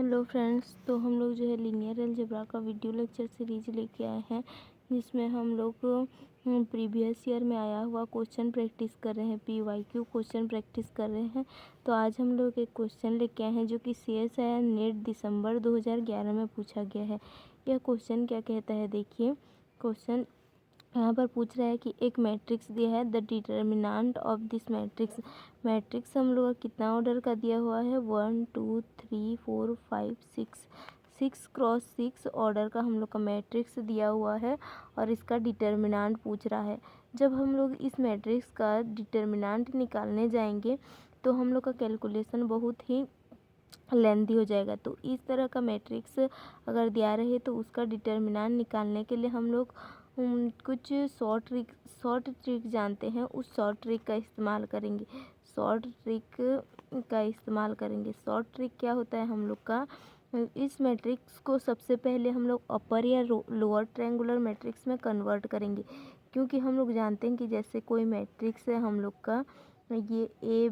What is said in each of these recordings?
Hello friends, तो हम लोग जो है लीनियर अलजेब्रा का वीडियो लेक्चर सीरीज लेके आए हैं, जिसमें हम लोग प्रीवियस ईयर में आया हुआ क्वेश्चन प्रैक्टिस कर रहे हैं। PYQ क्वेश्चन प्रैक्टिस कर रहे हैं। तो आज हम लोग एक क्वेश्चन लेके आए हैं जो कि CSIR नेट दिसंबर 2011 में पूछा गया है। यह क्वेश्चन क्या कहता है, देखिए। क्वेश्चन यहाँ पर पूछ रहा है कि एक मैट्रिक्स दिया है, the determinant of this matrix. Matrix हम लोग का कितना ऑर्डर का दिया हुआ है, 1 2 3 4 5 6 6x6 ऑर्डर का हम लोग का मैट्रिक्स दिया हुआ है और इसका डिटर्मिनेंट पूछ रहा है। जब हम लोग इस मैट्रिक्स का डिटर्मिनेंट निकालने जाएंगे तो हम लोग का कैलकुलेशन बहुत ही लेंथी हो जाएगा। तो इस तरह का मैट्रिक्स अगर दिया रहे तो उसका डिटर्मिनेंट निकालने के लिए हम लोग कुछ शॉर्ट ट्रिक जानते हैं, उस शॉर्ट ट्रिक का इस्तेमाल करेंगे। शॉर्ट ट्रिक क्या होता है हम लोग का, इस मैट्रिक्स को सबसे पहले हम लोग अपर या लोअर ट्रायंगुलर मैट्रिक्स में कन्वर्ट करेंगे। क्योंकि हम लोग जानते हैं कि जैसे कोई मैट्रिक्स है हम लोग का, ये A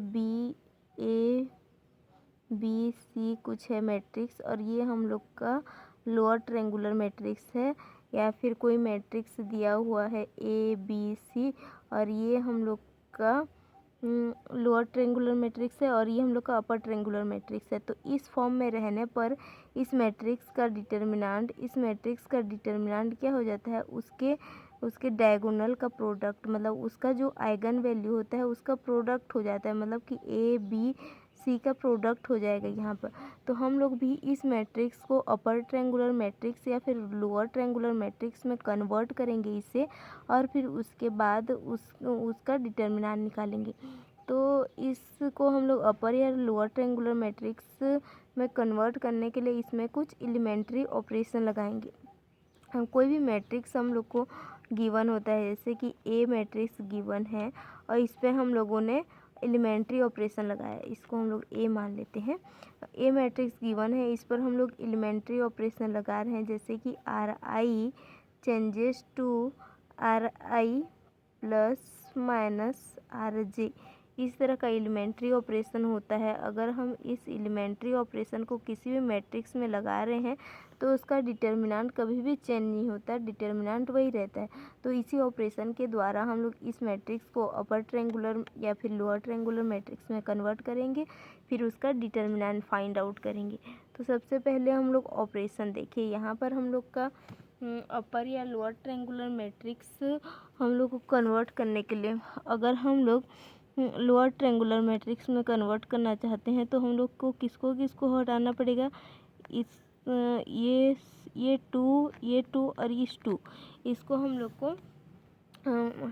B C कुछ है मैट्रिक्स, और ये हम लोग का लोअर ट्रायंगुलर मैट्रिक्स है। या फिर कोई मैट्रिक्स दिया हुआ है ABC और ये हम लोग का लोअर ट्रायंगुलर मैट्रिक्स है और ये हम लोग का अपर ट्रायंगुलर मैट्रिक्स है। तो इस फॉर्म में रहने पर इस मैट्रिक्स का डिटर्मिनेंट क्या हो जाता है, उसके डायगोनल का प्रोडक्ट, मतलब उसका जो आइगन वैल्यू होता है उसका प्रोडक्ट हो जाता है, मतलब कि ABC का प्रोडक्ट हो जाएगा यहाँ पर। तो हम लोग भी इस मैट्रिक्स को अपर ट्रायंगुलर मैट्रिक्स या फिर लोअर ट्रायंगुलर मैट्रिक्स में कन्वर्ट करेंगे इसे, और फिर उसके बाद उसका डिटर्मिनेंट निकालेंगे। तो इसको हम लोग अपर या लोअर ट्रायंगुलर मैट्रिक्स में कन्वर्ट करने के लिए इसमें कुछ एलिमेंट्री ऑपरेशन लगाएंगे। हम कोई भी मैट्रिक्स हम लोग को गिवन होता है, जैसे कि A मैट्रिक्स गिवन है और इस पर हम लोगों ने एलिमेंट्री ऑपरेशन लगाया, इसको हम लोग A मान लेते हैं। A मैट्रिक्स गिवन है, इस पर हम लोग एलिमेंट्री ऑपरेशन लगा रहे हैं, जैसे कि RI changes to RI plus minus RJ, इस तरह का एलिमेंट्री ऑपरेशन होता है। अगर हम इस एलिमेंट्री ऑपरेशन को किसी भी मैट्रिक्स में लगा रहे हैं तो उसका डिटर्मिनेंट कभी भी चेंज नहीं होता, डिटर्मिनेंट वही रहता है। तो इसी ऑपरेशन के द्वारा हम लोग इस मैट्रिक्स को अपर ट्रायंगुलर या फिर लोअर ट्रायंगुलर मैट्रिक्स में कन्वर्ट करेंगे, फिर उसका डिटर्मिनेंट फाइंड आउट करेंगे। तो सबसे पहले हम लोग ऑपरेशन देखिए, यहाँ पर हम लोग का अपर या लोअर ट्रायंगुलर मैट्रिक्स हम लोग को कन्वर्ट करने के लिए, अगर हम लोग लोअर ट्रायंगुलर मैट्रिक्स में कन्वर्ट करना चाहते हैं तो हम लोग को किसको हटाना पड़ेगा, इस ये टू और इस टू, इसको हम लोग को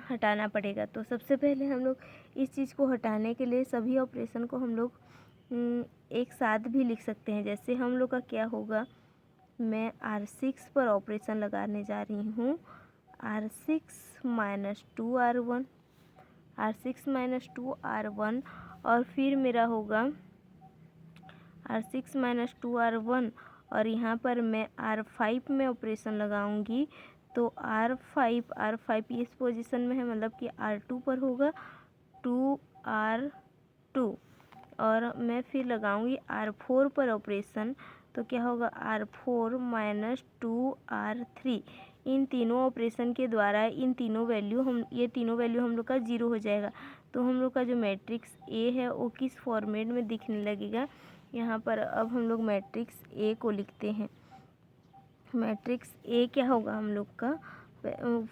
हटाना पड़ेगा। तो सबसे पहले हम लोग इस चीज़ को हटाने के लिए सभी ऑपरेशन को हम लोग एक साथ भी लिख सकते हैं। जैसे हम लोग का क्या होगा, मैं R6 पर ऑपरेशन लगाने जा रही हूँ, R6 minus 2R1, R6 minus 2R1, और फिर मेरा होगा R6 माइनस 2R1, और यहाँ पर मैं R5 में ऑपरेशन लगाऊंगी। तो R5 इस पोजीशन में है, मतलब कि R2 पर होगा 2R2, और मैं फिर लगाऊंगी R4 पर ऑपरेशन, तो क्या होगा R4 माइनस 2R3। इन तीनों ऑपरेशन के द्वारा ये तीनों वैल्यू हम लोग का 0 हो जाएगा। तो हम लोग का जो मैट्रिक्स A है वो किस फॉर्मेट में दिखने लगेगा, यहाँ पर अब हम लोग मैट्रिक्स A को लिखते हैं। मैट्रिक्स A क्या होगा हम लोग का,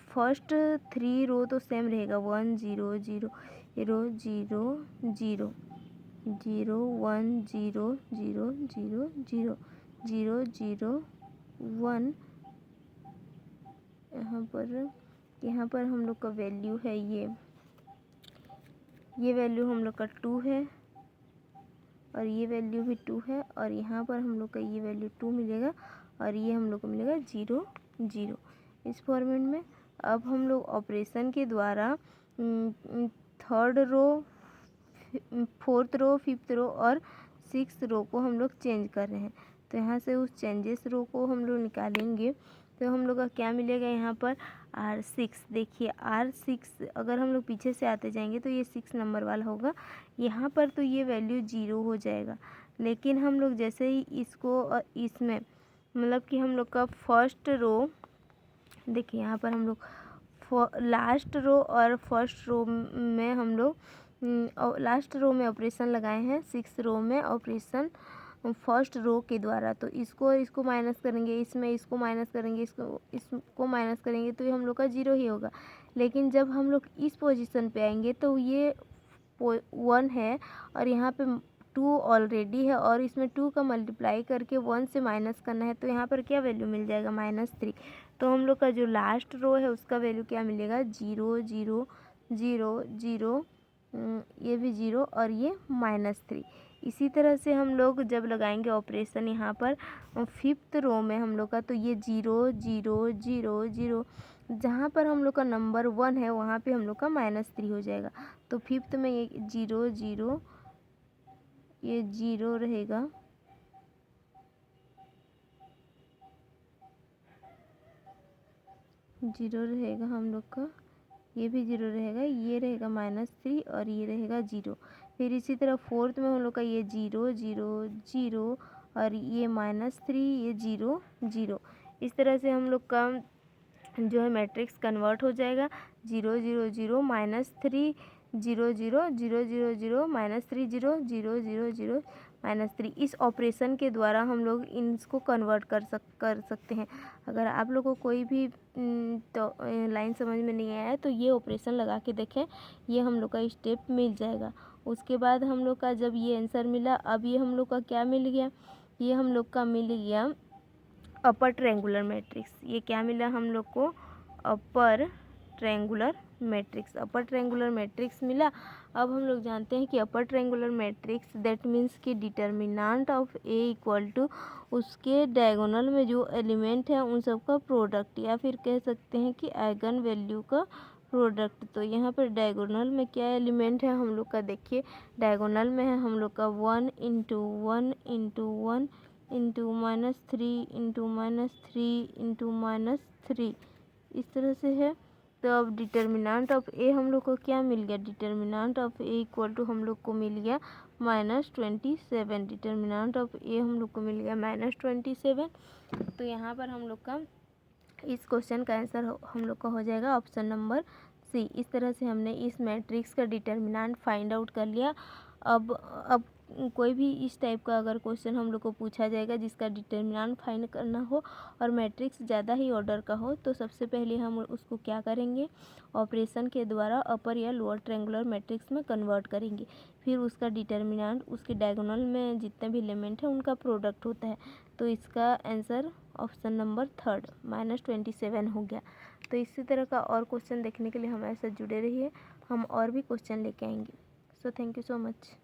फर्स्ट 3 रो तो सेम रहेगा, 1 0 0 0 0 0 0 1 0 0 0 0 0 0 1। यहाँ पर हम लोग का वैल्यू है ये वैल्यू हम लोग का 2 है, और ये वैल्यू भी 2 है, और यहाँ पर हम लोग का ये वैल्यू 2 मिलेगा, और ये हम लोग को मिलेगा 0 0 इस फॉर्मेट में। अब हम लोग ऑपरेशन के द्वारा third row, fourth row, fifth row और सिक्स्थ रो को हम लोग चेंज कर रहे हैं। तो यहाँ से उस चेंजेस रो को हम लोग निकालेंगे। तो हम लोग का क्या मिलेगा यहाँ पर R6। देखिए R6 अगर हम लोग पीछे से आते जाएंगे तो ये 6 नंबर वाला होगा। यहाँ पर तो ये वैल्यू 0 हो जाएगा, लेकिन हम लोग जैसे ही इसको इसमें मतलब कि हम लोग का फर्स्ट रो, देखिए यहाँ पर हम लोग लास्ट रो और फर्स्ट रो में हम लोग लास्ट रो में ऑपरेशन लगाए हैं, 6 रो में ऑपरेशन फर्स्ट रो के द्वारा। तो इसको माइनस करेंगे, इसमें इसको माइनस करेंगे, इसको माइनस करेंगे, तो ये हम लोग का 0 ही होगा। लेकिन जब हम लोग इस पोजीशन पे आएंगे तो ये 1 है और यहाँ पे 2 ऑलरेडी है और इसमें 2 का मल्टीप्लाई करके 1 से माइनस करना है, तो यहाँ पर क्या वैल्यू मिल जाएगा -3। तो हम लोग का जो लास्ट रो है उसका वैल्यू क्या मिलेगा 0 0 0 0, ये भी 0 और ये -3। इसी तरह से हम लोग जब लगाएंगे ऑपरेशन यहाँ पर 5th रो में हम लोग का, तो ये 0 0 0 0, जहाँ पर हम लोग का नंबर 1 है वहाँ पे हम लोग का -3 हो जाएगा। तो 5th में ये 0 0, ये 0 रहेगा, हम लोग का, ये भी 0 रहेगा, ये रहेगा -3 और ये रहेगा 0। फिर इसी तरह 4th में हम लोग का ये 0 0 0 और ये -3, ये 0 0। इस तरह से हम लोग का जो है मैट्रिक्स कन्वर्ट हो जाएगा 0 0 0 -3 0 0 0 0 0 -3 0 0 0 0 -3। इस ऑपरेशन के द्वारा हम लोग इसको कन्वर्ट कर सकते हैं। अगर आप लोगों को कोई भी तो लाइन समझ में नहीं आया तो ये ऑपरेशन लगा के देखें, ये हम लोग का स्टेप मिल जाएगा। उसके बाद हम लोग का जब ये आंसर मिला, अब ये हम लोग का क्या मिल गया, ये हम लोग का मिल गया अपर ट्रायंगुलर मैट्रिक्स। ये क्या मिला हम लोग को, upper triangular matrix. Upper triangular matrix मिला। अब हम लोग जानते हैं कि upper triangular matrix that means कि determinant of A equal to उसके डायगोनल में जो एलिमेंट है उन सब का प्रोडक्ट, या फिर कह सकते हैं कि आइगन वैल्यू का प्रोडक्ट। तो यहाँ पर डायगोनल में क्या एलिमेंट है हम लोग का, देखिए डायगोनल में है हम लोग का 1 × 1 × 1 इंटू -3 इंटू -3 इंटू -3, इस तरह से है। तो अब डिटर्मिनेंट ऑफ ए हम लोग को क्या मिल गया, determinant of A equal to हम लोग को मिल गया -27। डिटर्मिनेंट ऑफ ए हम लोग को मिल गया -27। तो यहाँ पर हम लोग का इस क्वेश्चन का आंसर हम लोग का हो जाएगा ऑप्शन नंबर सी। इस तरह से हमने इस मैट्रिक्स का डिटर्मिनेंट फाइंड आउट कर लिया। अब कोई भी इस टाइप का अगर क्वेश्चन हम लोग को पूछा जाएगा जिसका डिटर्मिनेंट फाइंड करना हो और मैट्रिक्स ज़्यादा ही ऑर्डर का हो, तो सबसे पहले हम उसको क्या करेंगे, ऑपरेशन के द्वारा अपर या लोअर ट्रायंगुलर मैट्रिक्स में कन्वर्ट करेंगे। फिर उसका डिटर्मिनेंट उसके डायगोनल में जितने भी एलिमेंट हैं उनका प्रोडक्ट होता है। तो इसका आंसर ऑप्शन नंबर 3 -27 हो गया। तो इसी तरह का और क्वेश्चन देखने के लिए हमारे साथ जुड़े रहिए, हम और भी क्वेश्चन लेके आएंगे। So thank you so much.